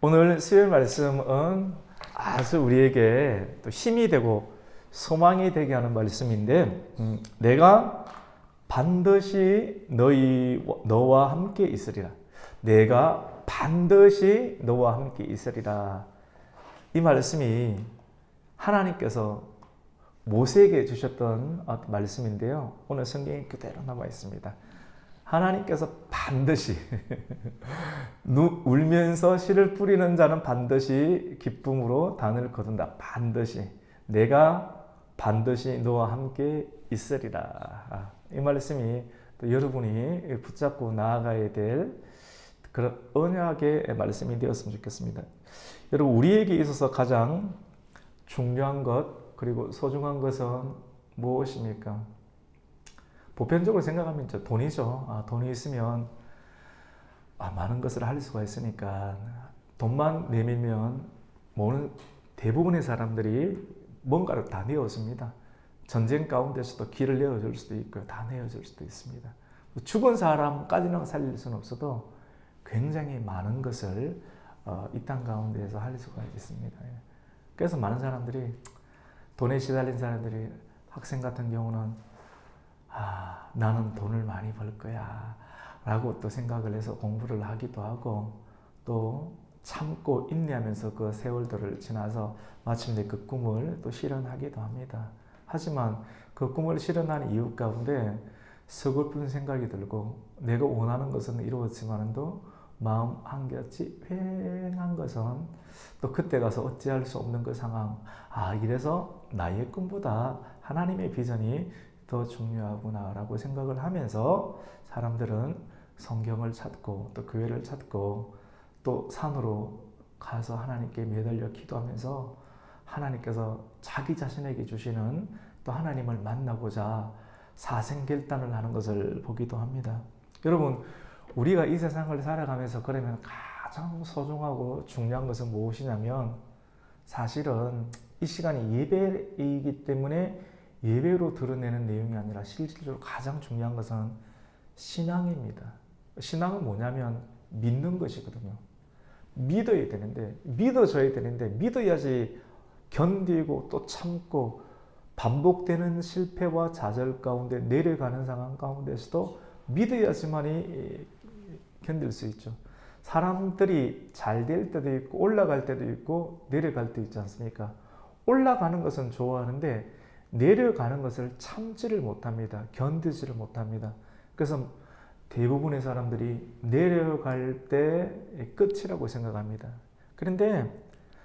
오늘 수요일 말씀은 아주 우리에게 또 힘이 되고 소망이 되게 하는 말씀인데, 내가 반드시 너와 함께 있으리라. 내가 반드시 너와 함께 있으리라. 이 말씀이 하나님께서 모세에게 주셨던 말씀인데요. 오늘 성경에 그대로 남아 있습니다. 하나님께서 반드시 울면서 씨를 뿌리는 자는 반드시 기쁨으로 단을 거둔다. 반드시 내가 반드시 너와 함께 있으리라. 이 말씀이 또 여러분이 붙잡고 나아가야 될 그런 언약의 말씀이 되었으면 좋겠습니다. 여러분, 우리에게 있어서 가장 중요한 것 그리고 소중한 것은 무엇입니까? 보편적으로 생각하면 돈이죠. 돈이 있으면 많은 것을 할 수가 있으니까 돈만 내밀면 대부분의 사람들이 뭔가를 다 내어줍니다. 전쟁 가운데서도 길을 내어줄 수도 있고요. 다 내어줄 수도 있습니다. 죽은 사람까지는 살릴 수는 없어도 굉장히 많은 것을 이 땅 가운데에서 할 수가 있습니다. 그래서 많은 사람들이 돈에 시달린 사람들이 학생 같은 경우는 나는 돈을 많이 벌 거야 라고 또 생각을 해서 공부를 하기도 하고 또 참고 인내하면서 그 세월들을 지나서 마침내 그 꿈을 또 실현하기도 합니다. 하지만 그 꿈을 실현한 이유 가운데 서글픈 생각이 들고 내가 원하는 것은 이루어지만도 마음 한결같이 휑한 것은 또 그때 가서 어찌할 수 없는 그 상황. 이래서 나의 꿈보다 하나님의 비전이 더 중요하구나라고 생각을 하면서 사람들은 성경을 찾고 또 교회를 찾고 또 산으로 가서 하나님께 매달려 기도하면서 하나님께서 자기 자신에게 주시는 또 하나님을 만나고자 사생결단을 하는 것을 보기도 합니다. 여러분, 우리가 이 세상을 살아가면서 그러면 가장 소중하고 중요한 것은 무엇이냐면 사실은 이 시간이 예배이기 때문에 예배로 드러내는 내용이 아니라 실질적으로 가장 중요한 것은 신앙입니다. 신앙은 뭐냐면 믿는 것이거든요. 믿어야 되는데 믿어져야 되는데 믿어야지 견디고 또 참고 반복되는 실패와 좌절 가운데 내려가는 상황 가운데서도 믿어야지만이 견딜 수 있죠. 사람들이 잘 될 때도 있고 올라갈 때도 있고 내려갈 때도 있지 않습니까? 올라가는 것은 좋아하는데 내려가는 것을 참지를 못합니다. 견디지를 못합니다. 그래서 대부분의 사람들이 내려갈 때 끝이라고 생각합니다. 그런데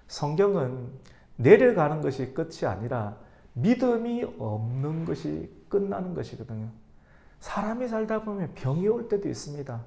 성경은 내려가는 것이 끝이 아니라 믿음이 없는 것이 끝나는 것이거든요. 사람이 살다 보면 병이 올 때도 있습니다.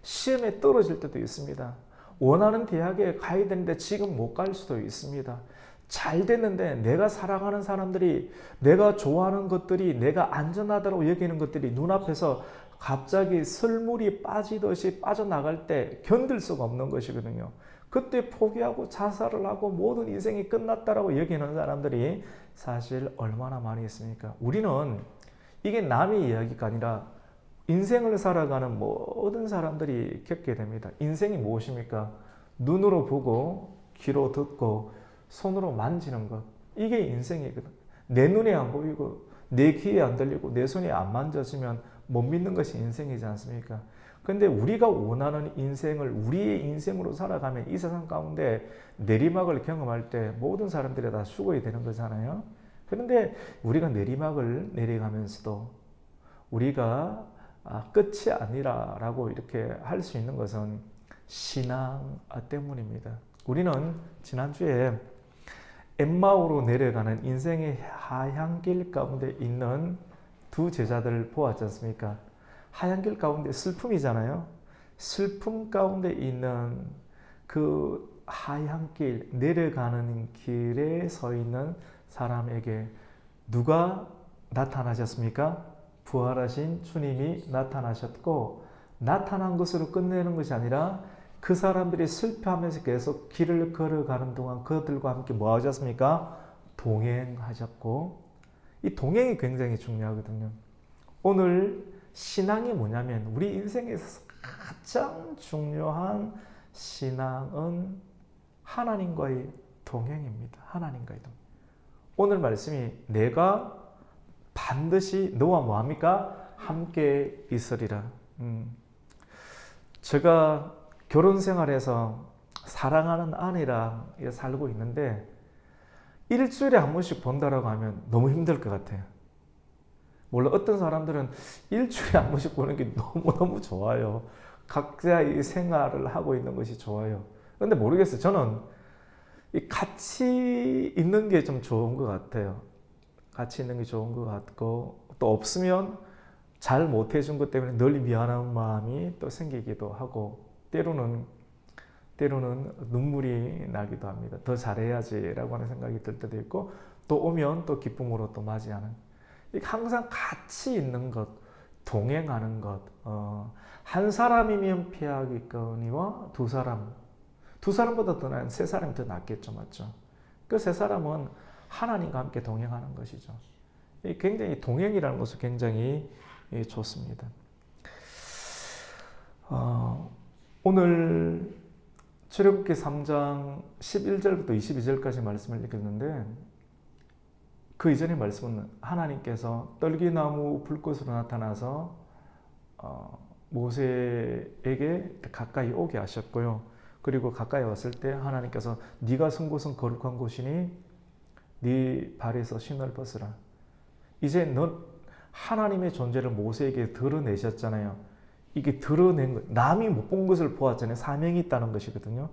시험에 떨어질 때도 있습니다. 원하는 대학에 가야 되는데 지금 못 갈 수도 있습니다. 잘 됐는데 내가 사랑하는 사람들이 내가 좋아하는 것들이 내가 안전하다고 여기는 것들이 눈앞에서 갑자기 설물이 빠지듯이 빠져나갈 때 견딜 수가 없는 것이거든요. 그때 포기하고 자살을 하고 모든 인생이 끝났다라고 여기는 사람들이 사실 얼마나 많이 있습니까? 우리는 이게 남의 이야기가 아니라 인생을 살아가는 모든 사람들이 겪게 됩니다. 인생이 무엇입니까? 눈으로 보고 귀로 듣고 손으로 만지는 것. 이게 인생이거든. 내 눈에 안 보이고 내 귀에 안 들리고 내 손에 안 만져지면 못 믿는 것이 인생이지 않습니까? 그런데 우리가 원하는 인생을 우리의 인생으로 살아가면 이 세상 가운데 내리막을 경험할 때 모든 사람들이 다 죽어야 되는 거잖아요. 그런데 우리가 내리막을 내려가면서도 우리가 끝이 아니라라고 이렇게 할 수 있는 것은 신앙 때문입니다. 우리는 지난주에 엠마오로 내려가는 인생의 하얀길 가운데 있는 두 제자들을 보았지 않습니까? 하얀길 가운데 슬픔이잖아요. 슬픔 가운데 있는 그 하얀 길, 내려가는 길에 서 있는 사람에게 누가 나타나셨습니까? 부활하신 주님이 나타나셨고, 나타난 것으로 끝내는 것이 아니라 그 사람들이 슬퍼하면서 계속 길을 걸어가는 동안 그들과 함께 뭐 하셨습니까? 동행하셨고, 이 동행이 굉장히 중요하거든요. 오늘 신앙이 뭐냐면 우리 인생에서 가장 중요한 신앙은 하나님과의 동행입니다. 하나님과의 동행. 오늘 말씀이 내가 반드시 너와 뭐합니까? 함께 있으리라. 제가 결혼 생활에서 사랑하는 아내랑 살고 있는데 일주일에 한 번씩 본다라고 하면 너무 힘들 것 같아요. 물론 어떤 사람들은 일주일에 한 번씩 보는 게 너무너무 좋아요. 각자의 생활을 하고 있는 것이 좋아요. 그런데 모르겠어요. 저는 같이 있는 게 좀 좋은 것 같아요. 같이 있는 게 좋은 것 같고 또 없으면 잘 못해준 것 때문에 늘 미안한 마음이 또 생기기도 하고 때로는 눈물이 나기도 합니다. 더 잘해야지라고 하는 생각이 들 때도 있고 또 오면 또 기쁨으로 또 맞이하는 항상 같이 있는 것, 동행하는 것. 한 사람이면 피하겠거니와 두 사람보다 더 나은 세 사람이 더 낫겠죠, 맞죠? 그 세 사람은 하나님과 함께 동행하는 것이죠. 굉장히 동행이라는 것은 굉장히 좋습니다. 오늘 출애굽기 3장 11절부터 22절까지 말씀을 읽었는데 그 이전의 말씀은 하나님께서 떨기나무 불꽃으로 나타나서 모세에게 가까이 오게 하셨고요. 그리고 가까이 왔을 때 하나님께서 네가 선 곳은 거룩한 곳이니 네 발에서 신을 벗으라. 이제 넌 하나님의 존재를 모세에게 드러내셨잖아요. 이게 드러낸 것, 남이 못 본 것을 보았잖아요. 사명이 있다는 것이거든요.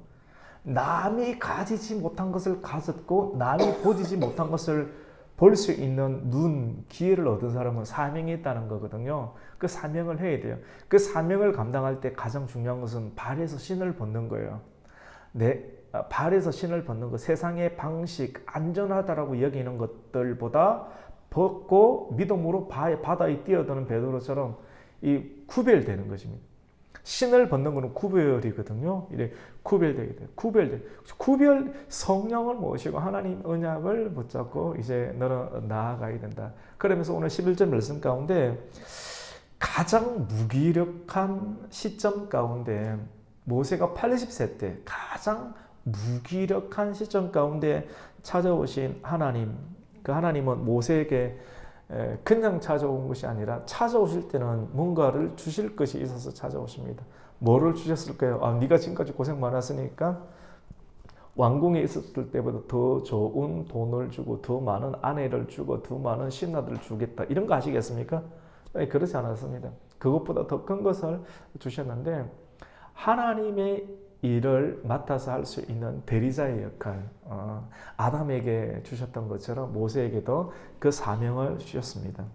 남이 가지지 못한 것을 가졌고 남이 보지 못한 것을 볼 수 있는 눈, 기회를 얻은 사람은 사명이 있다는 거거든요. 그 사명을 해야 돼요. 그 사명을 감당할 때 가장 중요한 것은 발에서 신을 벗는 거예요. 발에서 신을 벗는 것, 세상의 방식, 안전하다라고 여기는 것들보다 벗고 믿음으로 바다에 뛰어드는 베드로처럼 구별되는 것입니다. 신을 벗는 것은 구별이거든요. 이래 구별되게 돼요. 구별 성령을 모시고 하나님 언약을 붙잡고 이제 너는 나아가야 된다. 그러면서 오늘 11절 말씀 가운데 가장 무기력한 시점 가운데 모세가 80세 때 가장 무기력한 시점 가운데 찾아오신 하나님, 그 하나님은 모세에게 그냥 찾아온 것이 아니라 찾아오실 때는 뭔가를 주실 것이 있어서 찾아오십니다. 뭐를 주셨을까요? 네가 지금까지 고생 많았으니까 왕궁에 있었을 때보다 더 좋은 돈을 주고 더 많은 아내를 주고 더 많은 신하들을 주겠다. 이런 거 아시겠습니까? 그렇지 않았습니다. 그것보다 더 큰 것을 주셨는데 하나님의 일을 맡아서 할 수 있는 대리자의 역할, 아담에게 주셨던 것처럼 모세에게도 그 사명을 주셨습니다.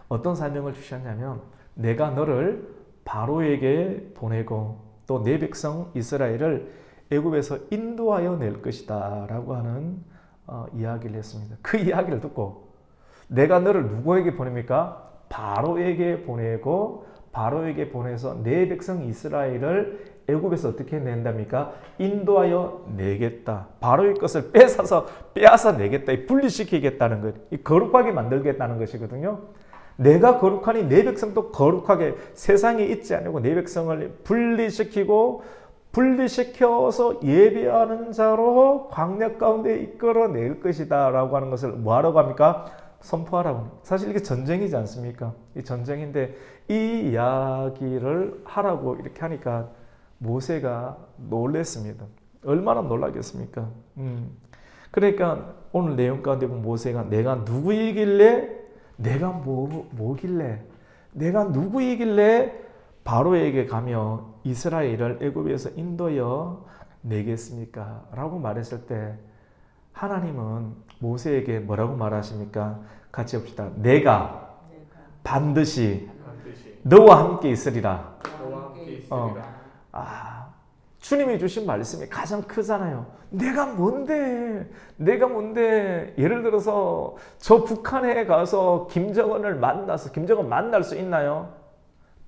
어떤 사명을 주셨냐면 내가 너를 바로에게 보내고 또 내 백성 이스라엘을 애굽에서 인도하여 낼 것이다 라고 하는 이야기를 했습니다. 그 이야기를 듣고 내가 너를 누구에게 보냅니까? 바로에게 보내고 바로에게 보내서 내 백성 이스라엘을 애굽에서 어떻게 낸답니까? 인도하여 내겠다. 바로의 것을 빼앗아 내겠다. 분리시키겠다는 것. 거룩하게 만들겠다는 것이거든요. 내가 거룩하니 내 백성도 거룩하게 세상에 있지 않고 내 백성을 분리시켜서 예배하는 자로 광야 가운데 이끌어낼 것이다 라고 하는 것을 뭐하라고 합니까? 선포하라고 합니다. 사실 이게 전쟁이지 않습니까? 이 전쟁인데 이 이야기를 하라고 이렇게 하니까 모세가 놀랬습니다. 얼마나 놀라겠습니까? 그러니까 오늘 내용 가운데 보면 모세가 내가 누구이길래 내가 뭐길래 내가 누구이길래 바로에게 가며 이스라엘을 애굽에서 인도하여 내겠습니까? 라고 말했을 때 하나님은 모세에게 뭐라고 말하십니까? 같이 봅시다. 내가 반드시 너와 함께 있으리라. 주님이 주신 말씀이 가장 크잖아요. 내가 뭔데? 예를 들어서 저 북한에 가서 김정은을 만나서 김정은 만날 수 있나요?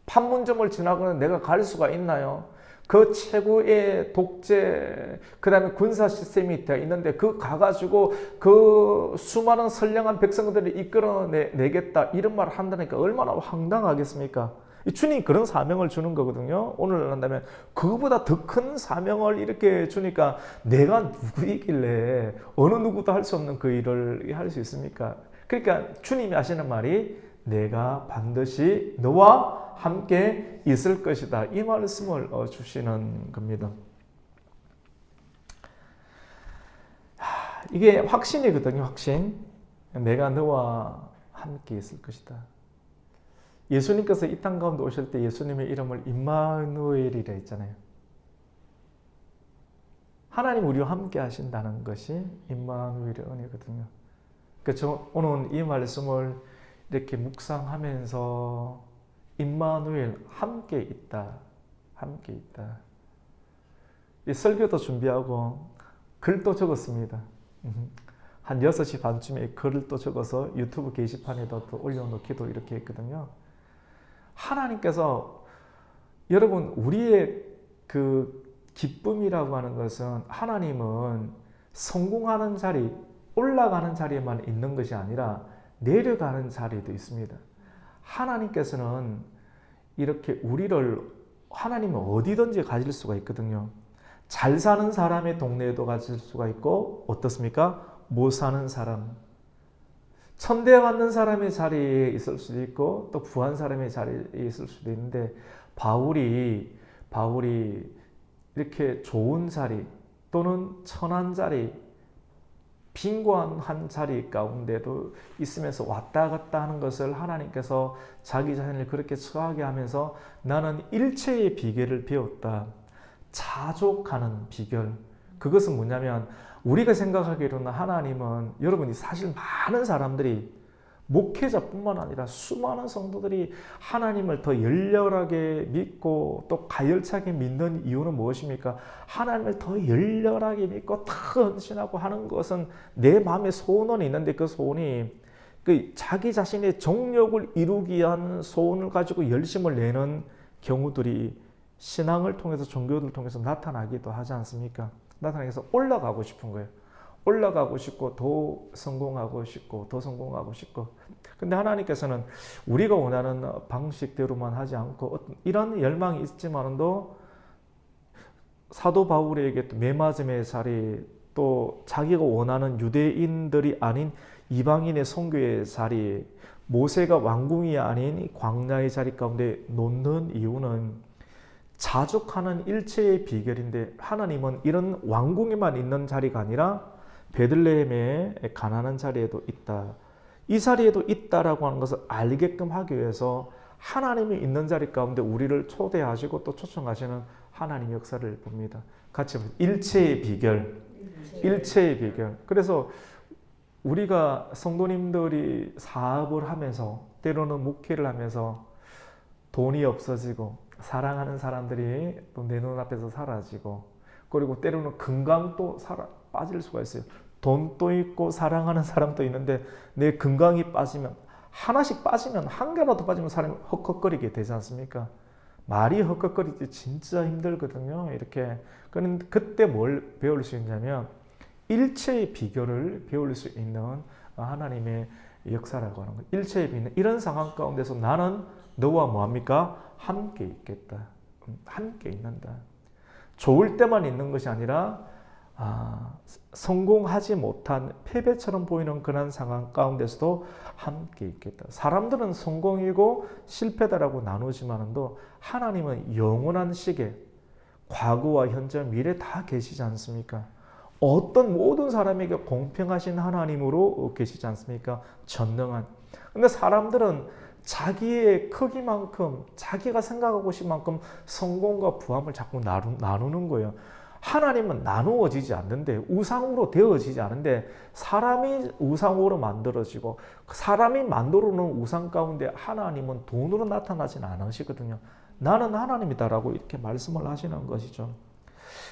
판문점을 지나고는 내가 갈 수가 있나요? 그 최고의 독재, 그 다음에 군사 시스템이 되어 있는데 그 가가지고 그 수많은 선량한 백성들을 이끌어내겠다 이런 말을 한다니까 얼마나 황당하겠습니까? 주님이 그런 사명을 주는 거거든요. 오늘 한다면 그거보다 더 큰 사명을 이렇게 주니까 내가 누구이길래 어느 누구도 할 수 없는 그 일을 할 수 있습니까? 그러니까 주님이 하시는 말이 내가 반드시 너와 함께 있을 것이다. 이 말씀을 주시는 겁니다. 이게 확신이거든요. 확신. 내가 너와 함께 있을 것이다. 예수님께서 이 땅 가운데 오실 때 예수님의 이름을 임마누엘이라 했잖아요. 하나님 우리와 함께 하신다는 것이 임마누엘의 은혜거든요. 그래서 오늘 이 말씀을 이렇게 묵상하면서 임마누엘 함께 있다. 함께 있다. 이 설교도 준비하고 글도 적었습니다. 한 6시 반쯤에 글을 또 적어서 유튜브 게시판에다 또 올려놓기도 이렇게 했거든요. 하나님께서 여러분 우리의 그 기쁨이라고 하는 것은 하나님은 성공하는 자리, 올라가는 자리에만 있는 것이 아니라 내려가는 자리도 있습니다. 하나님께서는 이렇게 우리를 하나님은 어디든지 가질 수가 있거든요. 잘 사는 사람의 동네에도 가질 수가 있고 어떻습니까? 못 사는 사람, 천대받는 사람의 자리에 있을 수도 있고 또 부한 사람의 자리에 있을 수도 있는데 바울이 이렇게 좋은 자리 또는 천한 자리, 빈곤한 자리 가운데도 있으면서 왔다 갔다 하는 것을 하나님께서 자기 자신을 그렇게 처하게 하면서 나는 일체의 비결을 배웠다. 자족하는 비결. 그것은 뭐냐면 우리가 생각하기로는 하나님은 여러분이 사실 많은 사람들이 목회자뿐만 아니라 수많은 성도들이 하나님을 더 열렬하게 믿고 또 가열차게 믿는 이유는 무엇입니까? 하나님을 더 열렬하게 믿고 더 헌신하고 하는 것은 내 마음에 소원은 있는데 그 소원이 그 자기 자신의 정욕을 이루기 위한 소원을 가지고 열심을 내는 경우들이 신앙을 통해서 종교를 통해서 나타나기도 하지 않습니까? 나타나서 올라가고 싶은 거예요. 올라가고 싶고 더 성공하고 싶고 더 성공하고 싶고. 근데 하나님께서는 우리가 원하는 방식대로만 하지 않고 이런 열망이 있지만도 사도 바울에게 또 매맞음의 자리 또 자기가 원하는 유대인들이 아닌 이방인의 선교의 자리 모세가 왕궁이 아닌 광야의 자리 가운데 놓는 이유는 자족하는 일체의 비결인데 하나님은 이런 왕궁에만 있는 자리가 아니라 베들레헴의 가난한 자리에도 있다. 이 자리에도 있다라고 하는 것을 알게끔 하기 위해서 하나님이 있는 자리 가운데 우리를 초대하시고 또 초청하시는 하나님의 역사를 봅니다. 같이 보세요. 일체의 비결. 일체의 비결. 그래서 우리가 성도님들이 사업을 하면서 때로는 목회를 하면서 돈이 없어지고 사랑하는 사람들이 또 내 눈앞에서 사라지고 그리고 때로는 건강도 빠질 수가 있어요. 돈도 있고 사랑하는 사람도 있는데 내 건강이 빠지면 하나씩 빠지면 한 개라도 빠지면 사람이 헉헉거리게 되지 않습니까? 말이 헉헉거리지 진짜 힘들거든요. 이렇게 그런데 그때 뭘 배울 수 있냐면 일체의 비결을 배울 수 있는 하나님의 역사라고 하는 거예요. 일체의 비결. 이런 상황 가운데서 나는 너와 뭐합니까? 함께 있겠다. 함께 있는다. 좋을 때만 있는 것이 아니라 성공하지 못한 패배처럼 보이는 그런 상황 가운데서도 함께 있겠다. 사람들은 성공이고 실패다라고 나누지만도 하나님은 영원한 시계, 과거와 현재, 미래 다 계시지 않습니까? 어떤 모든 사람에게 공평하신 하나님으로 계시지 않습니까? 전능한. 근데 사람들은 자기의 크기만큼 자기가 생각하고 싶은 만큼 성공과 부함을 자꾸 나누는 거예요. 하나님은 나누어지지 않는데 우상으로 되어지지 않는데 사람이 우상으로 만들어지고 사람이 만들어 놓은 우상 가운데 하나님은 돈으로 나타나진 않으시거든요. 나는 하나님이다라고 이렇게 말씀을 하시는 것이죠.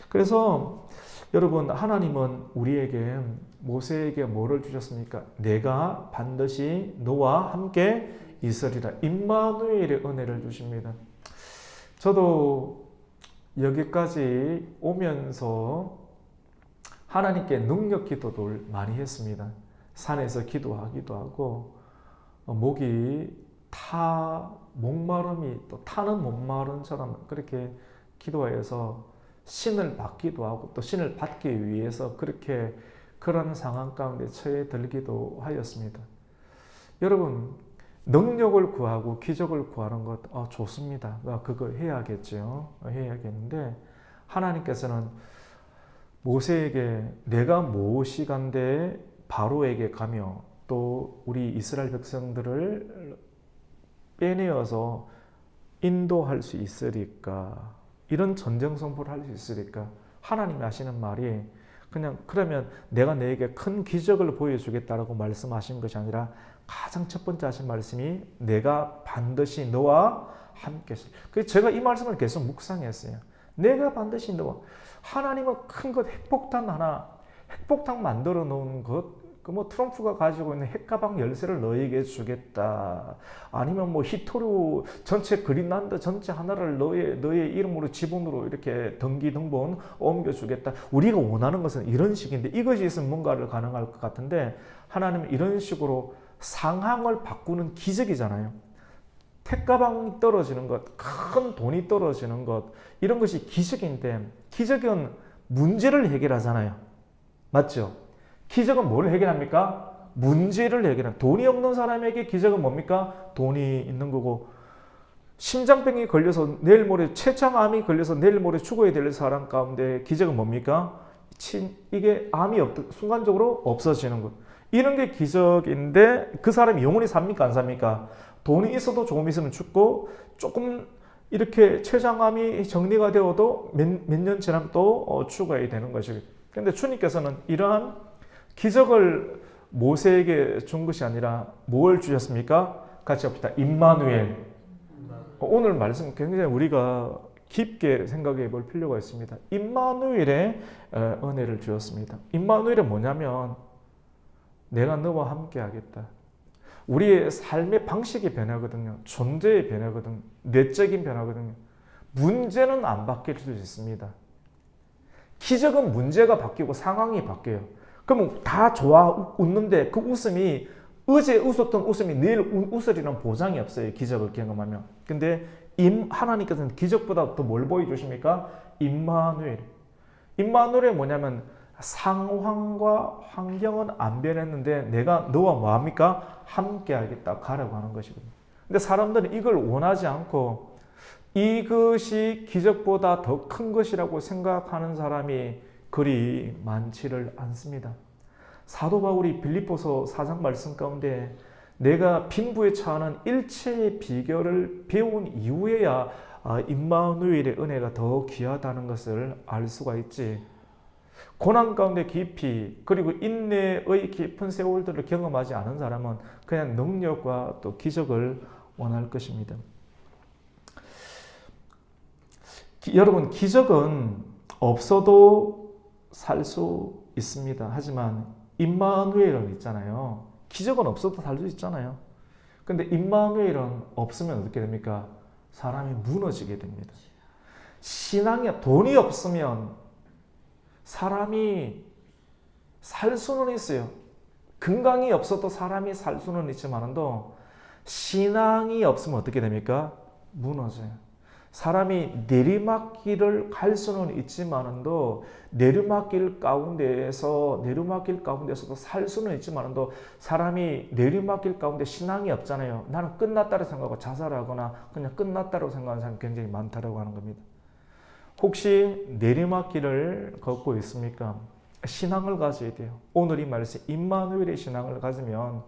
그래서 여러분 하나님은 우리에게 모세에게 뭐를 주셨습니까? 내가 반드시 너와 함께 있으리라. 임마누엘의 은혜를 주십니다. 저도 여기까지 오면서 하나님께 능력 기도를 많이 했습니다. 산에서 기도하기도 하고 목이 목마름이 또 타는 목마름처럼 그렇게 기도하여서 신을 받기도 하고 또 신을 받기 위해서 그렇게 그런 상황 가운데 처해 들기도 하였습니다. 여러분, 능력을 구하고 기적을 구하는 것 좋습니다. 그거 해야겠죠. 해야겠는데 하나님께서는 모세에게 내가 무엇이간데 바로에게 가며 또 우리 이스라엘 백성들을 빼내어서 인도할 수 있으리까? 이런 전쟁 선포를 할 수 있으리까? 하나님이 하시는 말이 그냥 그러면 내가 너에게 큰 기적을 보여주겠다라고 말씀하신 것이 아니라 가장 첫 번째 하신 말씀이 내가 반드시 너와 함께 있으리. 그래서 제가 이 말씀을 계속 묵상했어요. 내가 반드시 너와 하나님은 큰 것 핵폭탄 만들어 놓은 것 트럼프가 가지고 있는 핵가방 열쇠를 너에게 주겠다. 아니면 히토류 전체 그린란드 전체 하나를 너의 이름으로 지분으로 이렇게 등본 옮겨주겠다. 우리가 원하는 것은 이런 식인데 이것이 있으면 뭔가를 가능할 것 같은데 하나님은 이런 식으로 상황을 바꾸는 기적이잖아요. 택가방이 떨어지는 것, 큰 돈이 떨어지는 것 이런 것이 기적인데 기적은 문제를 해결하잖아요. 맞죠? 기적은 뭘 해결합니까? 문제를 해결합니다. 돈이 없는 사람에게 기적은 뭡니까? 돈이 있는 거고 심장병이 걸려서 내일 모레 췌장암이 걸려서 내일 모레 죽어야 될 사람 가운데 기적은 뭡니까? 이게 암이 순간적으로 없어지는 것. 이런 게 기적인데 그 사람이 영원히 삽니까? 안 삽니까? 돈이 있어도 조금 있으면 죽고 조금 이렇게 췌장암이 정리가 되어도 몇 년 지나면 또 죽어야 되는 것이고. 그런데 주님께서는 이러한 기적을 모세에게 준 것이 아니라 뭘 주셨습니까? 같이 합시다. 임마누엘. 오늘 말씀 굉장히 우리가 깊게 생각해 볼 필요가 있습니다. 임마누엘의 은혜를 주었습니다. 임마누엘은 뭐냐면 내가 너와 함께 하겠다. 우리의 삶의 방식이 변하거든요. 존재의 변하거든요. 내적인 변하거든요. 문제는 안 바뀔 수 있습니다. 기적은 문제가 바뀌고 상황이 바뀌어요. 그러면 다 좋아 웃는데 그 웃음이 어제 웃었던 웃음이 내일 웃으리는 보장이 없어요. 기적을 경험하면. 근데 하나님께서는 기적보다 더 뭘 보여주십니까? 임마누엘. 임마누엘이 뭐냐면 상황과 환경은 안 변했는데 내가 너와 뭐합니까? 함께 하겠다. 가라고 하는 것이거든요. 근데 사람들은 이걸 원하지 않고 이것이 기적보다 더 큰 것이라고 생각하는 사람이 그리 많지를 않습니다. 사도 바울이 빌립보서 4장 말씀 가운데 내가 빈부에 처하는 일체의 비결을 배운 이후에야 임마누엘의 은혜가 더 귀하다는 것을 알 수가 있지. 고난 가운데 깊이 그리고 인내의 깊은 세월들을 경험하지 않은 사람은 그냥 능력과 또 기적을 원할 것입니다. 여러분, 기적은 없어도 살 수 있습니다. 하지만 임마누엘은 있잖아요. 기적은 없어도 살 수 있잖아요. 근데 임마누엘은 없으면 어떻게 됩니까? 사람이 무너지게 됩니다. 돈이 없으면 사람이 살 수는 있어요. 건강이 없어도 사람이 살 수는 있지만도 신앙이 없으면 어떻게 됩니까? 무너져요. 사람이 내리막길을 갈 수는 있지만도 내리막길 가운데에서도 살 수는 있지만도 사람이 내리막길 가운데 신앙이 없잖아요. 나는 끝났다고 생각하고 자살하거나 그냥 끝났다고 생각하는 사람이 굉장히 많다고 하는 겁니다. 혹시 내리막길을 걷고 있습니까? 신앙을 가져야 돼요. 오늘 이 말씀 임마누엘의 신앙을 가지면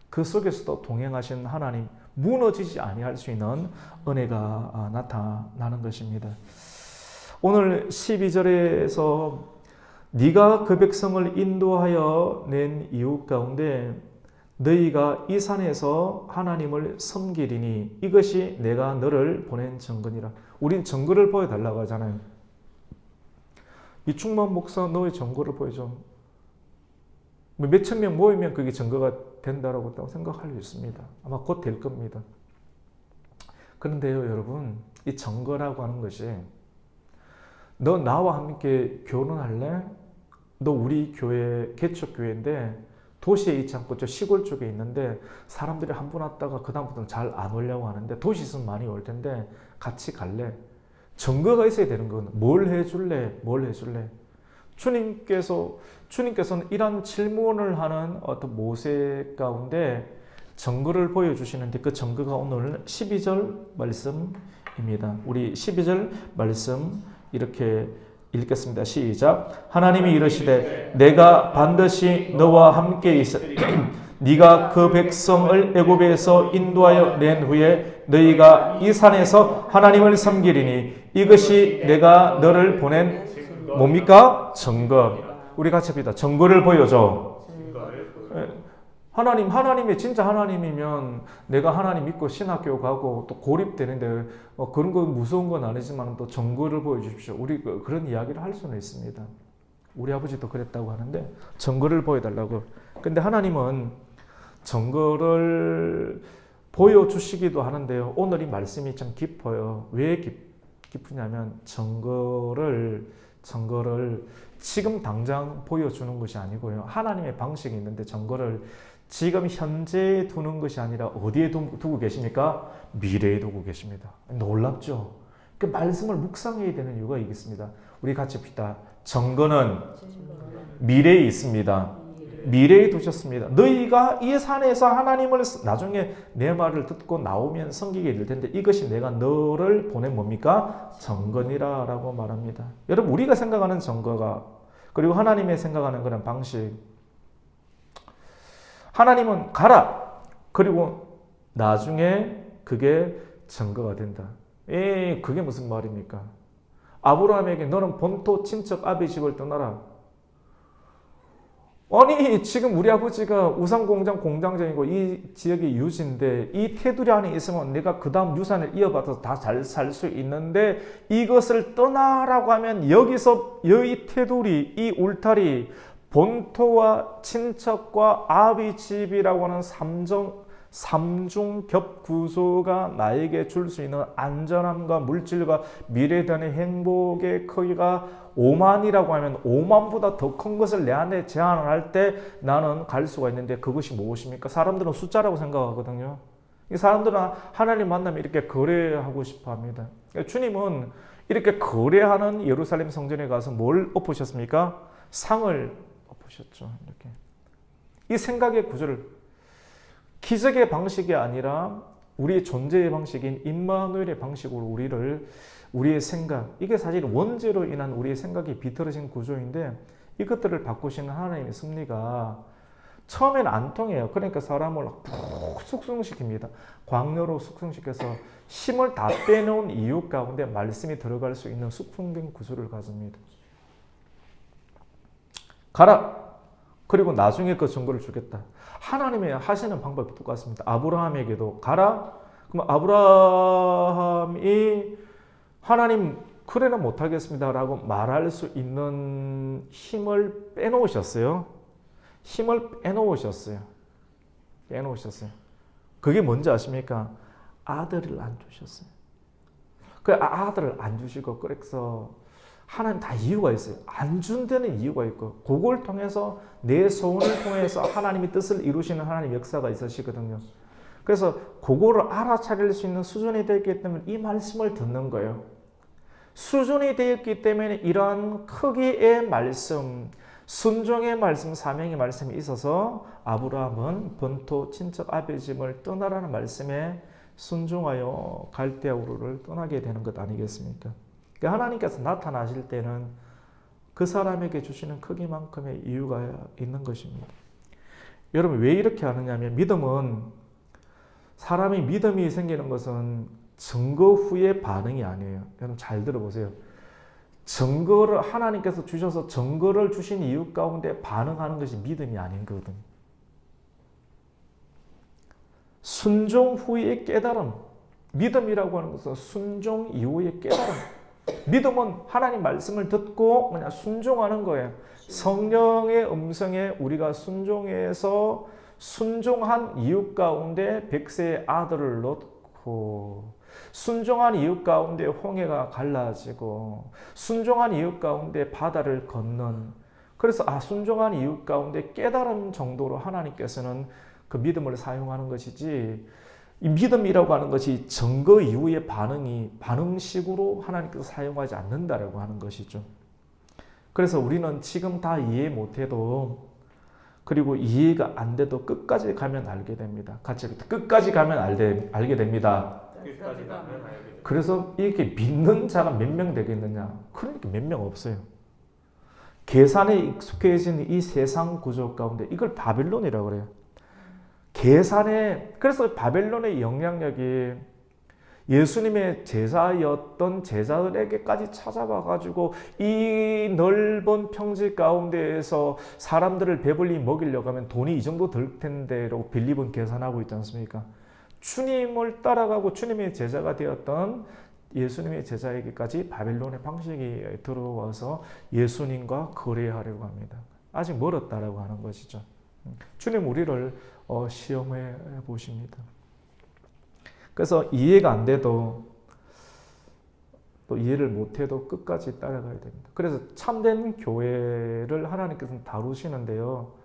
그 속에서도 동행하신 하나님 무너지지 아니할 수 있는 은혜가 나타나는 것입니다. 오늘 12절에서 네가 그 백성을 인도하여 낸 이유 가운데 너희가 이 산에서 하나님을 섬기리니 이것이 내가 너를 보낸 증거니라. 우린 증거를 보여달라고 하잖아요. 이충만 목사 너의 증거를 보여줘. 몇천 명 모이면 그게 증거가 된다고 생각할 수 있습니다. 아마 곧 될 겁니다. 그런데요, 여러분, 이 증거라고 하는 것이 너 나와 함께 결혼할래? 너 우리 교회 개척교회인데 도시에 있지 않고 저 시골 쪽에 있는데 사람들이 한 번 왔다가 그 다음부터는 잘 안 오려고 하는데 도시 있으면 많이 올 텐데 같이 갈래? 증거가 있어야 되는 건 뭘 해줄래? 뭘 해줄래? 주님께서는 이런 질문을 하는 어떤 모세 가운데 증거를 보여주시는데 그 증거가 오늘 12절 말씀입니다. 우리 12절 말씀 이렇게 읽겠습니다. 시작. 하나님이 이르시되 내가 반드시 너와 함께 있어 네가 그 백성을 애굽에서 인도하여 낸 후에 너희가 이 산에서 하나님을 섬기리니 이것이 내가 너를 보낸 뭡니까? 증거. 우리 같이 합시다. 증거를 보여줘. 하나님이 진짜 하나님이면 내가 하나님 믿고 신학교 가고 또 고립되는데 그런 거 무서운 건 아니지만 또 증거를 보여주십시오. 우리 그런 이야기를 할 수는 있습니다. 우리 아버지도 그랬다고 하는데 증거를 보여달라고. 근데 하나님은 증거를 보여주시기도 하는데요. 오늘 이 말씀이 참 깊어요. 왜 깊으냐면 증거를 지금 당장 보여주는 것이 아니고요. 하나님의 방식이 있는데 증거를 지금 현재에 두는 것이 아니라 어디에 두고 계십니까? 미래에 두고 계십니다. 놀랍죠? 그 말씀을 묵상해야 되는 이유가 있겠습니다. 우리 같이 봅시다. 증거는 미래에 있습니다. 미래에 두셨습니다. 너희가 이 산에서 하나님을 나중에 내 말을 듣고 나오면 섬기게 될 텐데 이것이 내가 너를 보낸 뭡니까? 증거니라 라고 말합니다. 여러분 우리가 생각하는 증거가 그리고 하나님의 생각하는 그런 방식 하나님은 가라. 그리고 나중에 그게 증거가 된다. 그게 무슨 말입니까? 아브라함에게 너는 본토 친척 아비 집을 떠나라. 아니 지금 우리 아버지가 우상공장 공장장이고 이 지역의 유지인데 이 테두리 안에 있으면 내가 그 다음 유산을 이어받아서 다 잘 살 수 있는데 이것을 떠나라고 하면 여기서 이 테두리 이 울타리 본토와 친척과 아비 집이라고 하는 삼중겹 구조가 나에게 줄 수 있는 안전함과 물질과 미래에 대한 행복의 크기가 5만이라고 하면 5만보다 더 큰 것을 내 안에 제한을 할 때 나는 갈 수가 있는데 그것이 무엇입니까? 사람들은 숫자라고 생각하거든요. 이 사람들은 하나님 만나면 이렇게 거래하고 싶어 합니다. 주님은 이렇게 거래하는 예루살렘 성전에 가서 뭘 엎으셨습니까? 상을 엎으셨죠. 이렇게. 이 생각의 구조를 기적의 방식이 아니라 우리의 존재의 방식인 임마누엘의 방식으로 우리의 생각, 이게 사실 원죄로 인한 우리의 생각이 비틀어진 구조인데 이것들을 바꾸시는 하나님의 섭리가 처음엔 안 통해요. 그러니까 사람을 푹 숙성시킵니다. 광야로 숙성시켜서 힘을 다 빼놓은 이유 가운데 말씀이 들어갈 수 있는 숙성된 구조를 가집니다. 가라! 그리고 나중에 그 증거를 주겠다. 하나님이 하시는 방법이 똑같습니다. 아브라함에게도 가라. 그럼 아브라함이 하나님 그래는 못하겠습니다 라고 말할 수 있는 힘을 빼놓으셨어요. 힘을 빼놓으셨어요. 그게 뭔지 아십니까? 아들을 안 주셨어요. 그 아들을 안 주시고 그래서 하나님 다 이유가 있어요. 안 준 데는 이유가 있고 그걸 통해서 내 소원을 통해서 하나님의 뜻을 이루시는 하나님 역사가 있으시거든요. 그래서 그거를 알아차릴 수 있는 수준이 되었기 때문에 이 말씀을 듣는 거예요. 수준이 되었기 때문에 이러한 크기의 말씀, 순종의 말씀, 사명의 말씀이 있어서 아브라함은 본토 친척 아비 집을 떠나라는 말씀에 순종하여 갈대아 우르를 떠나게 되는 것 아니겠습니까? 하나님께서 나타나실 때는 그 사람에게 주시는 크기만큼의 이유가 있는 것입니다. 여러분 왜 이렇게 하느냐면 믿음은 사람이 믿음이 생기는 것은 증거 후의 반응이 아니에요. 여러분 잘 들어보세요. 증거를 하나님께서 주셔서 증거를 주신 이유 가운데 반응하는 것이 믿음이 아닌 거거든요. 순종 후의 깨달음. 믿음이라고 하는 것은 순종 이후의 깨달음. 믿음은 하나님 말씀을 듣고 그냥 순종하는 거예요. 성령의 음성에 우리가 순종해서 순종한 이유 가운데 백세의 아들을 놓고 순종한 이유 가운데 홍해가 갈라지고 순종한 이유 가운데 바다를 걷는 그래서 순종한 이유 가운데 깨달음 정도로 하나님께서는 그 믿음을 사용하는 것이지, 이 믿음이라고 하는 것이 증거 이후의 반응식으로 하나님께서 사용하지 않는다라고 하는 것이죠. 그래서 우리는 지금 다 이해 못해도, 그리고 이해가 안 돼도 끝까지 가면 알게 됩니다. 같이 끝까지 가면 알게 됩니다. 그래서 이렇게 믿는 자가 몇 명 되겠느냐? 그러니까 몇 명 없어요. 계산에 익숙해진 이 세상 구조 가운데 이걸 바벨론이라고 그래요. 그래서 바벨론의 영향력이 예수님의 제자였던 제자들에게까지 찾아와가지고 이 넓은 평지 가운데에서 사람들을 배불리 먹이려고 하면 돈이 이 정도 들 텐데라고 빌립은 계산하고 있지 않습니까? 주님을 따라가고 주님의 제자가 되었던 예수님의 제자에게까지 바벨론의 방식이 들어와서 예수님과 거래하려고 합니다. 아직 멀었다라고 하는 것이죠. 주님 우리를 시험해 보십니다. 그래서 이해가 안 돼도, 또 이해를 못해도 끝까지 따라가야 됩니다. 그래서 참된 교회를 하나님께서는 다루시는데요.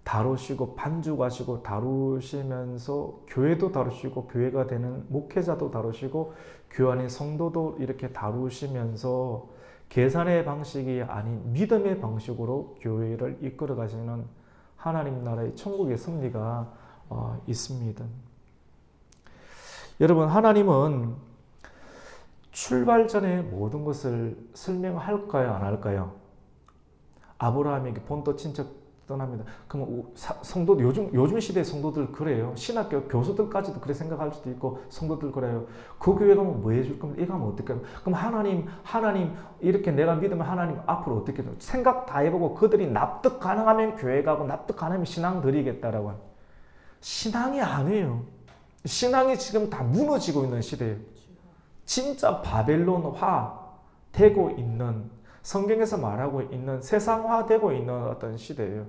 다루시고 반죽하시고 다루시면서 교회도 다루시고 교회가 되는 목회자도 다루시고 교회 성도도 이렇게 다루시면서 계산의 방식이 아닌 믿음의 방식으로 교회를 이끌어 가시는 하나님 나라의 천국의 섭리가 있습니다. 여러분, 하나님은 출발 전에 모든 것을 설명할까요? 안 할까요? 아브라함에게 본토 친척 떠납니다. 그럼 성도, 요즘 시대 성도들 그래요. 신학교 교수들까지도 그래 생각할 수도 있고, 성도들 그래요. 그 교회 가면 뭐 해줄 겁니까? 이거 하면 어떡해요? 그럼 하나님 이렇게 내가 믿으면 하나님 앞으로 어떻게 해요? 생각 다 해보고 그들이 납득 가능하면 교회 가고 납득 가능하면 신앙 드리겠다라고 하는. 신앙이 아니에요. 신앙이 지금 다 무너지고 있는 시대예요. 진짜 바벨론화 되고 있는, 성경에서 말하고 있는 세상화되고 있는 어떤 시대예요.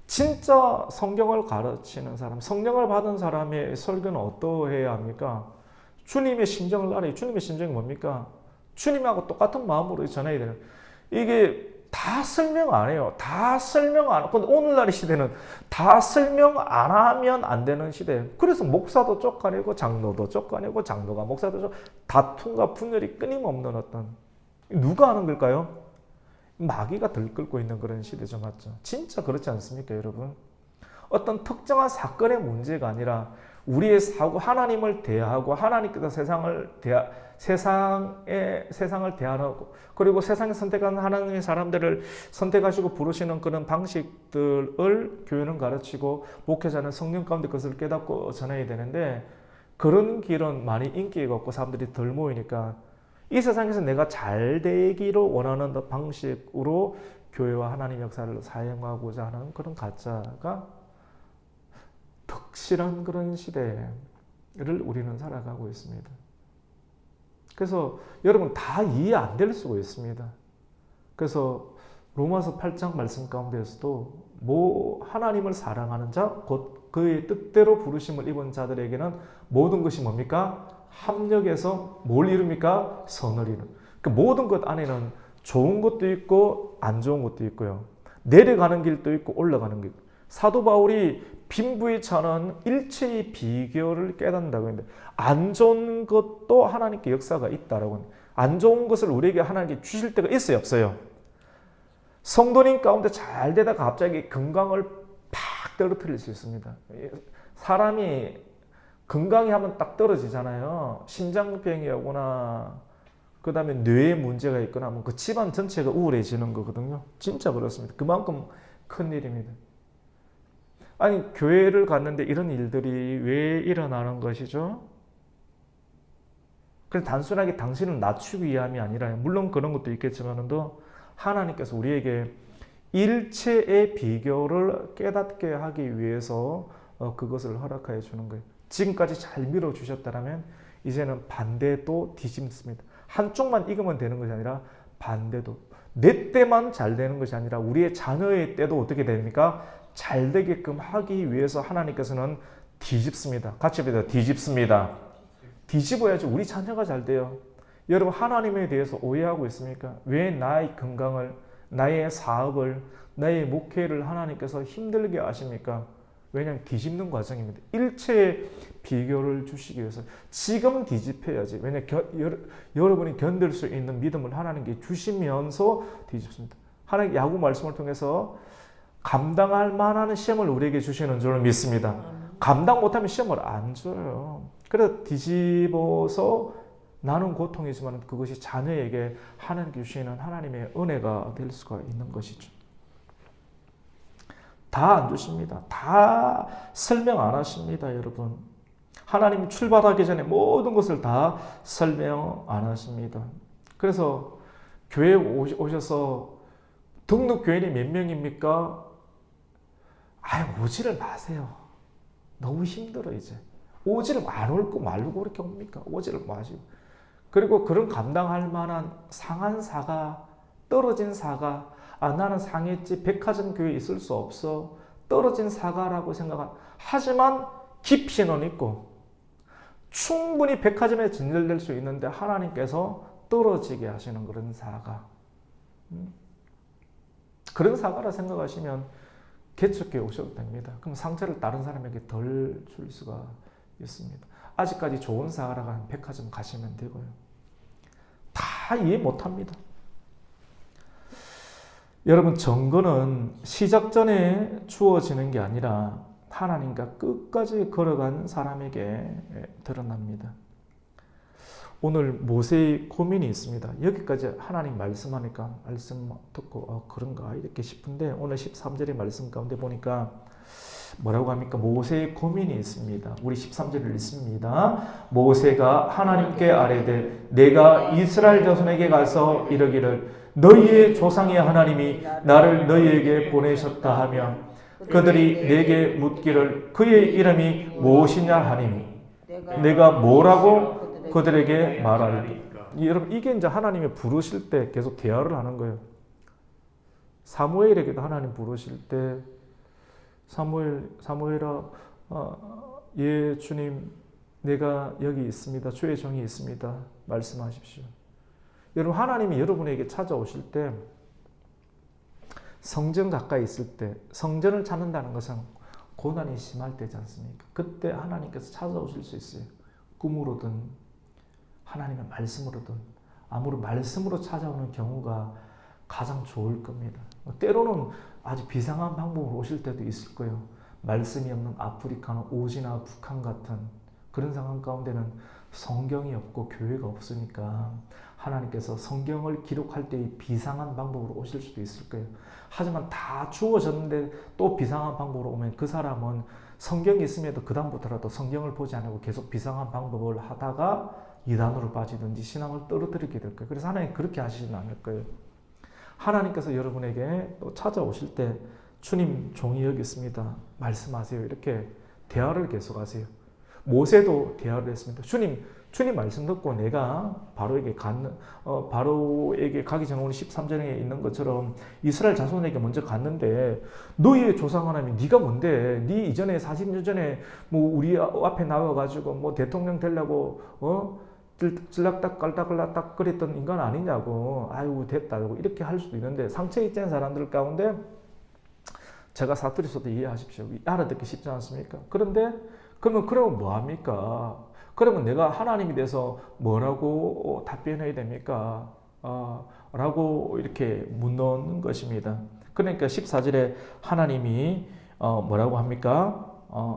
진짜 성경을 가르치는 사람, 성령을 받은 사람의 설교는 어떠해야 합니까? 주님의 심정을 알아요. 주님의 심정이 뭡니까? 주님하고 똑같은 마음으로 전해야 되는. 이게 다 설명 안 해요. 다 설명 안 하고, 오늘날의 시대는 다 설명 안 하면 안 되는 시대예요. 그래서 목사도 쫓아내고 장로도 쫓아내고 장로가 목사도 다툼과 분열이 끊임없는 어떤, 누가 하는 걸까요? 마귀가 들끓고 있는 그런 시대죠. 맞죠? 진짜 그렇지 않습니까, 여러분? 어떤 특정한 사건의 문제가 아니라 우리의 사고, 하나님을 대하고 하나님께서 세상을 대하고, 그리고 세상에 선택한 하나님의 사람들을 선택하시고 부르시는 그런 방식들을 교회는 가르치고 목회자는 성령 가운데 그것을 깨닫고 전해야 되는데, 그런 길은 많이 인기가 없고 사람들이 덜 모이니까 이 세상에서 내가 잘 되기를 원하는 방식으로 교회와 하나님 역사를 사용하고자 하는 그런 가짜가 덕실한 그런 시대를 우리는 살아가고 있습니다. 그래서 여러분 다 이해 안 될 수가 있습니다. 그래서 로마서 8장 말씀 가운데에서도 하나님을 사랑하는 자, 곧 그의 뜻대로 부르심을 입은 자들에게는 모든 것이 뭡니까? 합력해서 뭘 이룹니까? 선을 이룬. 그 모든 것 안에는 좋은 것도 있고 안 좋은 것도 있고요. 내려가는 길도 있고 올라가는 길. 사도 바울이 빈부에 차는 일체의 비결을 깨닫는다고 했는데, 안 좋은 것도 하나님께 역사가 있다라고 합니다. 안 좋은 것을 우리에게 하나님께 주실 때가 있어요, 없어요? 성도님 가운데 잘 되다가 갑자기 건강을 팍 떨어뜨릴 수 있습니다. 사람이 건강이 하면 딱 떨어지잖아요. 심장병이 오거나 그 다음에 뇌에 문제가 있거나 하면 그 집안 전체가 우울해지는 거거든요. 진짜 그렇습니다. 그만큼 큰 일입니다. 아니, 교회를 갔는데 이런 일들이 왜 일어나는 것이죠? 그래서 단순하게 당신을 낮추기 위함이 아니라, 물론 그런 것도 있겠지만도 하나님께서 우리에게 일체의 비결을 깨닫게 하기 위해서 그것을 허락하여 주는 거예요. 지금까지 잘 밀어주셨다면 이제는 반대도 뒤집습니다. 한쪽만 익으면 되는 것이 아니라 반대도. 내 때만 잘 되는 것이 아니라 우리의 자녀의 때도 어떻게 됩니까? 잘 되게끔 하기 위해서 하나님께서는 뒤집습니다. 같이 합니다. 뒤집습니다. 뒤집어야지 우리 자녀가 잘 돼요. 여러분, 하나님에 대해서 오해하고 있습니까? 왜 나의 건강을 나의 사업을, 나의 목회를 하나님께서 힘들게 하십니까? 왜냐하면 뒤집는 과정입니다. 일체의 비교를 주시기 위해서 지금 뒤집혀야지. 왜냐하면 여러분이 견딜 수 있는 믿음을 하나님께 주시면서 뒤집습니다. 하나님 야구 말씀을 통해서 감당할 만한 시험을 우리에게 주시는 줄 믿습니다. 감당 못하면 시험을 안 줘요. 그래서 뒤집어서 나는 고통이지만 그것이 자녀에게 하나님께 주시는 하나님의 은혜가 될 수가 있는 것이죠. 다 안 주십니다. 다 설명 안 하십니다, 여러분. 하나님이 출발하기 전에 모든 것을 다 설명 안 하십니다. 그래서 교회에 오셔서 등록 교인이 몇 명입니까? 오지를 마세요. 너무 힘들어 이제. 오지를 안 올 거 말고 그렇게 옵니까? 오지를 마시고. 그리고 그런 감당할 만한 상한 사가, 떨어진 사가, 나는 상했지, 백화점 교회에 있을 수 없어. 떨어진 사가라고 하지만 깊이는 있고 충분히 백화점에 진열될 수 있는데 하나님께서 떨어지게 하시는 그런 사가. 그런 사가라 생각하시면 개척교회 오셔도 됩니다. 그럼 상처를 다른 사람에게 덜 줄 수가 있습니다. 아직까지 좋은 사가라고 하는 백화점 가시면 되고요. 다 이해 못합니다. 여러분, 정거는 시작 전에 주어지는 게 아니라 하나님과 끝까지 걸어간 사람에게 드러납니다. 오늘 모세의 고민이 있습니다. 여기까지 하나님 말씀하니까 말씀 듣고 그런가 이렇게 싶은데 오늘 13절의 말씀 가운데 보니까 뭐라고 합니까? 모세의 고민이 있습니다. 우리 13절을 읽습니다. 모세가 하나님께 아뢰되 내가 이스라엘 자손에게 가서 이르기를 너희의 조상의 하나님이 나를 너희에게 보내셨다 하며 그들이 내게 묻기를 그의 이름이 무엇이냐 하니 내가 뭐라고 그들에게 말하리까? 여러분, 이게 이제 하나님이 부르실 때 계속 대화를 하는 거예요. 사무엘에게도 하나님 부르실 때 사무엘아, 예 주님, 내가 여기 있습니다. 주의 종이 있습니다. 말씀하십시오. 여러분, 하나님이 여러분에게 찾아오실 때 성전 가까이 있을 때 성전을 찾는다는 것은 고난이 심할 때지 않습니까? 그때 하나님께서 찾아오실 수 있어요. 꿈으로든 하나님의 말씀으로든 아무리 말씀으로 찾아오는 경우가 가장 좋을 겁니다. 때로는 아주 비상한 방법으로 오실 때도 있을 거예요. 말씀이 없는 아프리카나 오지나 북한 같은 그런 상황 가운데는 성경이 없고 교회가 없으니까 하나님께서 성경을 기록할 때의 비상한 방법으로 오실 수도 있을 거예요. 하지만 다 주어졌는데 또 비상한 방법으로 오면 그 사람은 성경이 있음에도 그 다음부터라도 성경을 보지 않고 계속 비상한 방법을 하다가 이단으로 빠지든지 신앙을 떨어뜨리게 될 거예요. 그래서 하나님 그렇게 하시지는 않을 거예요. 하나님께서 여러분에게 또 찾아오실 때 주님 종이 여기 있습니다. 말씀하세요. 이렇게 대화를 계속하세요. 모세도 대화를 했습니다. 주님 말씀 듣고 내가 바로에게 가기 전에 오늘 13절에 있는 것처럼 이스라엘 자손에게 먼저 갔는데 너희의 조상 하나님 네가 뭔데? 네 이전에 40년 전에 뭐 우리 앞에 나와가지고 뭐 대통령 되려고 찔락딱 깔딱깔락딱 그랬던 인간 아니냐고. 아유 됐다고 이렇게 할 수도 있는데 상처 있는 사람들 가운데 제가 사투리 써도 이해하십시오. 알아듣기 쉽지 않습니까? 그러면 뭐합니까? 그러면 내가 하나님이 돼서 뭐라고 답변해야 됩니까? 라고 이렇게 묻는 것입니다. 그러니까 14절에 하나님이 뭐라고 합니까?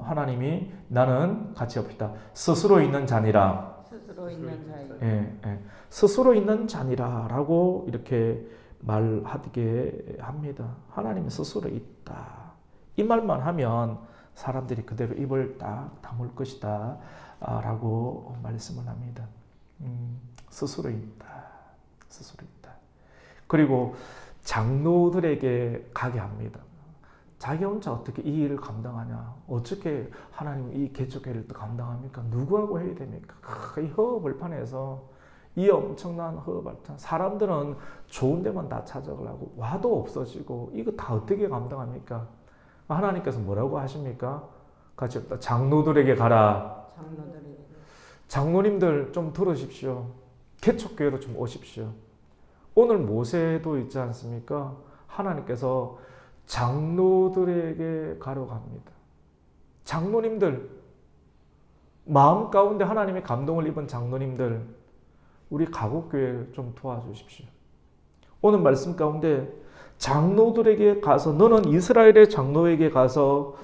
하나님이 나는 같이 합시다. 스스로 있는 자니라. 스스로 있는 자이. 스스로 있는 자니라 라고 이렇게 말하게 합니다. 하나님이 스스로 있다. 이 말만 하면 사람들이 그대로 입을 딱 다물 것이다 라고 말씀을 합니다. 스스로 있다. 스스로 있다. 그리고 장로들에게 가게 합니다. 자기 혼자 어떻게 이 일을 감당하냐? 어떻게 하나님 이 개척회를 또 감당합니까? 누구하고 해야 됩니까? 이 허허벌판에서 이 엄청난 허허벌판. 사람들은 좋은 데만 다 찾아가려고 와도 없어지고 이거 다 어떻게 감당합니까? 하나님께서 뭐라고 하십니까? 같이 없다. 장로들에게 가라. 장로님들 좀 들으십시오. 개척교회로 좀 오십시오. 오늘 모세도 있지 않습니까? 하나님께서 장로들에게 가라고 합니다. 장로님들, 마음 가운데 하나님의 감동을 입은 장로님들, 우리 가곡교회 좀 도와주십시오. 오늘 말씀 가운데 장로들에게 가서, 너는 이스라엘의 장로에게 가서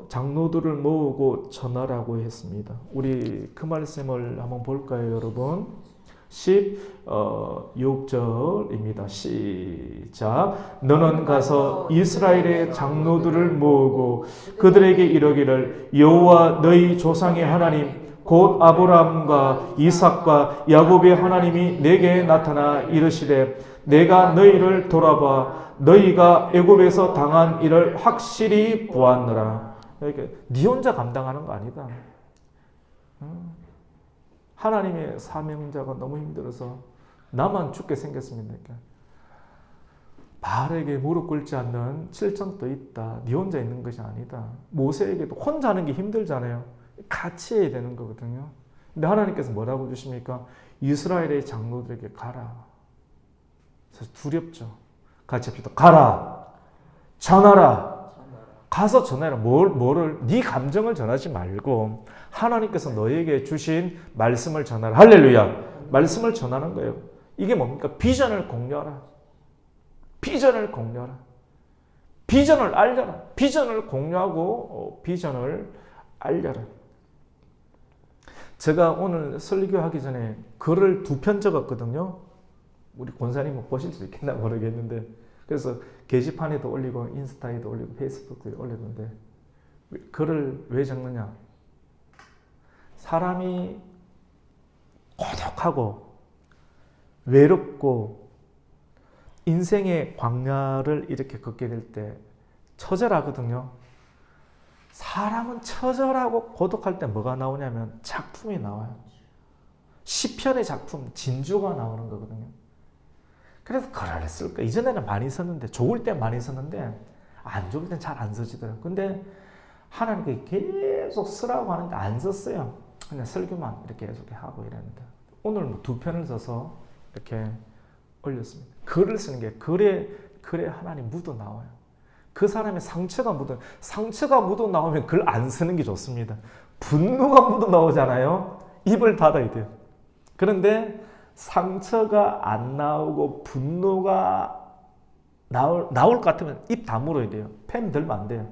장로들을 모으고 전하라고 했습니다. 우리 그 말씀을 한번 볼까요, 여러분? 16절입니다. 시작. 너는 가서 이스라엘의 장로들을 모으고 그들에게 이르기를, 여호와 너희 조상의 하나님 곧 아브라함과 이삭과 야곱의 하나님이 내게 나타나 이르시되, 내가 너희를 돌아봐 너희가 애굽에서 당한 일을 확실히 보았노라. 네 혼자 감당하는 거 아니다. 하나님의 사명자가 너무 힘들어서 나만 죽게 생겼습니까? 바알에게 무릎 꿇지 않는 칠정도 있다. 네 혼자 있는 것이 아니다. 모세에게도 혼자 하는 게 힘들잖아요. 같이 해야 되는 거거든요. 근데 하나님께서 뭐라고 주십니까? 이스라엘의 장로들에게 가라. 그래서 두렵죠. 같이 합시다. 가라. 전하라. 가서 전해라. 뭐를? 네 감정을 전하지 말고 하나님께서 너에게 주신 말씀을 전하라. 할렐루야. 말씀을 전하는 거예요. 이게 뭡니까? 비전을 공유하라. 비전을 공유하라. 비전을 알려라. 비전을 공유하고 비전을 알려라. 제가 오늘 설교하기 전에 글을 2편 적었거든요. 우리 권사님은 보실 수 있겠나 모르겠는데, 그래서 게시판에도 올리고 인스타에도 올리고 페이스북에도 올렸는데, 글을 왜 적느냐? 사람이 고독하고 외롭고 인생의 광야를 이렇게 걷게 될 때 처절하거든요. 사람은 처절하고 고독할 때 뭐가 나오냐면 작품이 나와요. 시편의 작품, 진주가 나오는 거거든요. 그래서 글을 쓸까? 이전에는 많이 썼는데, 좋을 때 많이 썼는데 안 좋을 땐 잘 안 써지더라고요. 근데 하나님께 계속 쓰라고 하는데 안 썼어요. 그냥 설교만 이렇게 계속 하고 이랬는데, 오늘 2편을 써서 이렇게 올렸습니다. 글을 쓰는 게 글에 하나님 묻어 나와요. 그 사람의 상처가 묻어 나오면 글 안 쓰는 게 좋습니다. 분노가 묻어 나오잖아요. 입을 닫아야 돼요. 그런데 상처가 안 나오고 분노가 나올 것 같으면 입 다물어야 돼요. 펜 들면 안 돼요.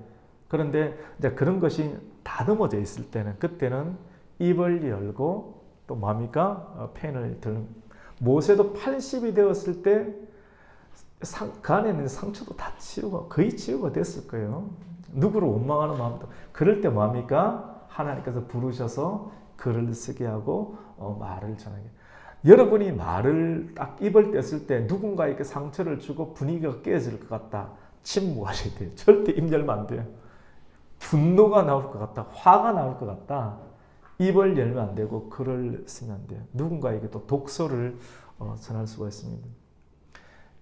그런데 이제 그런 것이 다듬어져 있을 때는, 그때는 입을 열고 또 뭡니까? 펜을 들는. 모세도 80이 되었을 때 그 안에 있는 상처도 다 치우고, 거의 치우고 됐을 거예요. 누구를 원망하는 마음도. 그럴 때 뭡니까? 하나님께서 부르셔서 글을 쓰게 하고 말을 전하게. 여러분이 말을 딱 입을 뗐을 때 누군가에게 상처를 주고 분위기가 깨질 것 같다. 침묵하셔야 돼요. 절대 입 열면 안 돼요. 분노가 나올 것 같다. 화가 나올 것 같다. 입을 열면 안 되고 글을 쓰면 안 돼요. 누군가에게 또 독서를 전할 수가 있습니다.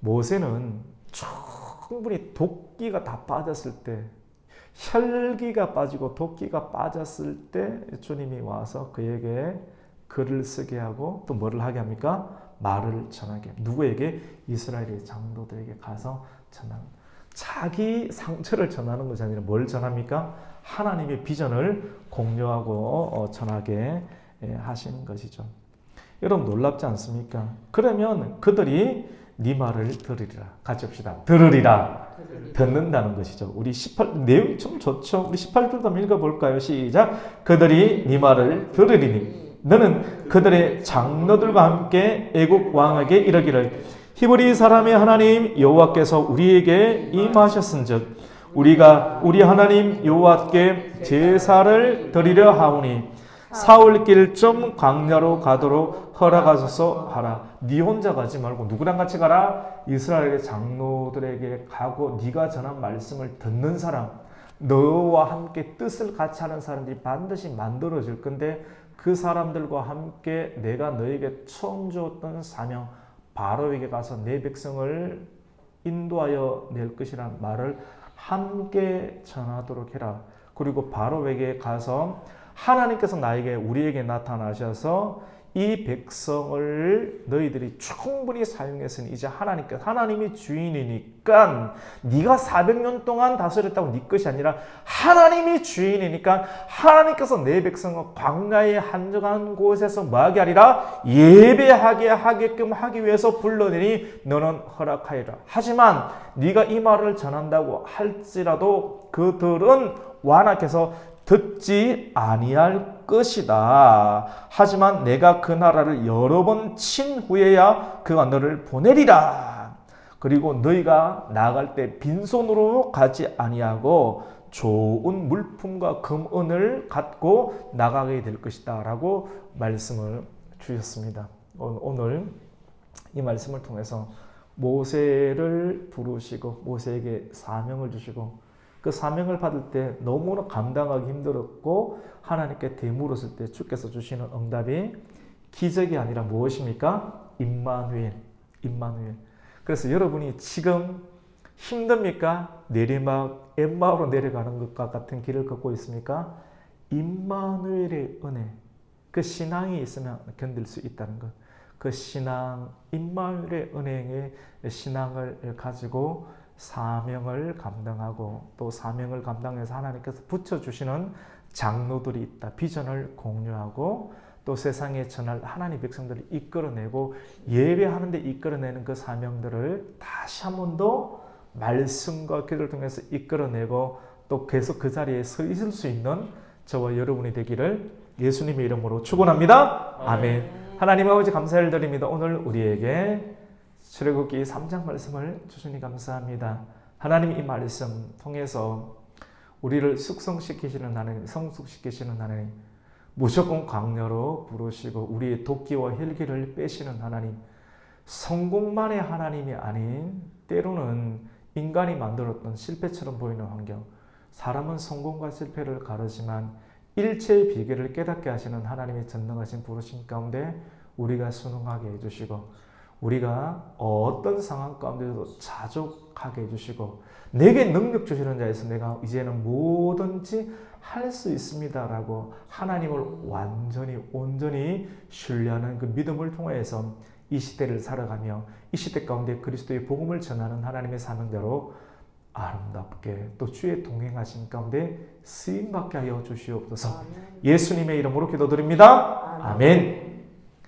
모세는 충분히 도끼가 다 빠졌을 때, 혈기가 빠지고 도끼가 빠졌을 때 주님이 와서 그에게 글을 쓰게 하고 또 뭐를 하게 합니까? 말을 전하게. 누구에게? 이스라엘의 장로들에게 가서 전하는. 자기 상처를 전하는 것이 아니라 뭘 전합니까? 하나님의 비전을 공유하고 전하게 하신 것이죠. 여러분 놀랍지 않습니까? 그러면 그들이 네 말을 들으리라. 같이 합시다. 들으리라. 듣는다는 것이죠. 우리 18 내용이 좀 좋죠. 우리 18절도 한번 읽어볼까요? 시작. 그들이 네 말을 들으리니 너는 그들의 장로들과 함께 애국 왕에게 이르기를, 히브리 사람의 하나님 여호와께서 우리에게 임하셨은즉 우리가 우리 하나님 여호와께 제사를 드리려 하오니 사울길 좀 광야로 가도록 허락하소서 하라. 네 혼자 가지 말고 누구랑 같이 가라? 이스라엘의 장로들에게 가고 네가 전한 말씀을 듣는 사람, 너와 함께 뜻을 같이 하는 사람들이 반드시 만들어질 건데, 그 사람들과 함께 내가 너에게 처음 주었던 사명, 바로에게 가서 내 백성을 인도하여 낼 것이라는 말을 함께 전하도록 해라. 그리고 바로에게 가서 하나님께서 우리에게 나타나셔서 이 백성을 너희들이 충분히 사용했으니 이제 하나님이 주인이니까 네가 400년 동안 다스렸다고 네 것이 아니라 하나님이 주인이니까 하나님께서 내 백성을 광야의 한적한 곳에서 뭐하게 하리라? 예배하게 하게끔 하기 위해서 불러내니 너는 허락하리라. 하지만 네가 이 말을 전한다고 할지라도 그들은 완악해서 듣지 아니할 것이다. 하지만 내가 그 나라를 여러 번 친 후에야 그가 너를 보내리라. 그리고 너희가 나갈 때 빈손으로 가지 아니하고 좋은 물품과 금은을 갖고 나가게 될 것이다 라고 말씀을 주셨습니다. 오늘 이 말씀을 통해서 모세를 부르시고 모세에게 사명을 주시고 그 사명을 받을 때 너무나 감당하기 힘들었고 하나님께 되물었을 때 주께서 주시는 응답이 기적이 아니라 무엇입니까? 임마누엘. 그래서 여러분이 지금 힘듭니까? 내리막 엠마오로 내려가는 것과 같은 길을 걷고 있습니까? 임마누엘의 은혜, 그 신앙이 있으면 견딜 수 있다는 것. 그 신앙, 임마누엘의 은혜의 신앙을 가지고 사명을 감당하고 또 사명을 감당해서 하나님께서 붙여주시는 장로들이 있다. 비전을 공유하고 또 세상에 전할 하나님 백성들을 이끌어내고 예배하는 데 이끌어내는 그 사명들을 다시 한 번 더 말씀과 기도를 통해서 이끌어내고 또 계속 그 자리에 서 있을 수 있는 저와 여러분이 되기를 예수님의 이름으로 축원합니다. 아멘. 하나님 아버지 감사를 드립니다. 오늘 우리에게 출애굽기 3장 말씀을 주시니 감사합니다. 하나님 이 말씀 통해서 우리를 숙성시키시는 하나님, 성숙시키시는 하나님, 무조건 강렬로 부르시고 우리의 도끼와 헬기를 빼시는 하나님, 성공만의 하나님이 아닌 때로는 인간이 만들었던 실패처럼 보이는 환경, 사람은 성공과 실패를 가르지만 일체의 비결을 깨닫게 하시는 하나님의 전능하신 부르심 가운데 우리가 순응하게 해주시고 우리가 어떤 상황 가운데서도 자족하게 해주시고 내게 능력 주시는 자에서 내가 이제는 뭐든지 할 수 있습니다라고 하나님을 완전히 온전히 신뢰하는 그 믿음을 통해서 이 시대를 살아가며 이 시대 가운데 그리스도의 복음을 전하는 하나님의 사명자로 아름답게 또 주의 동행하신 가운데 쓰임받게 하여 주시옵소서. 예수님의 이름으로 기도드립니다. 아멘.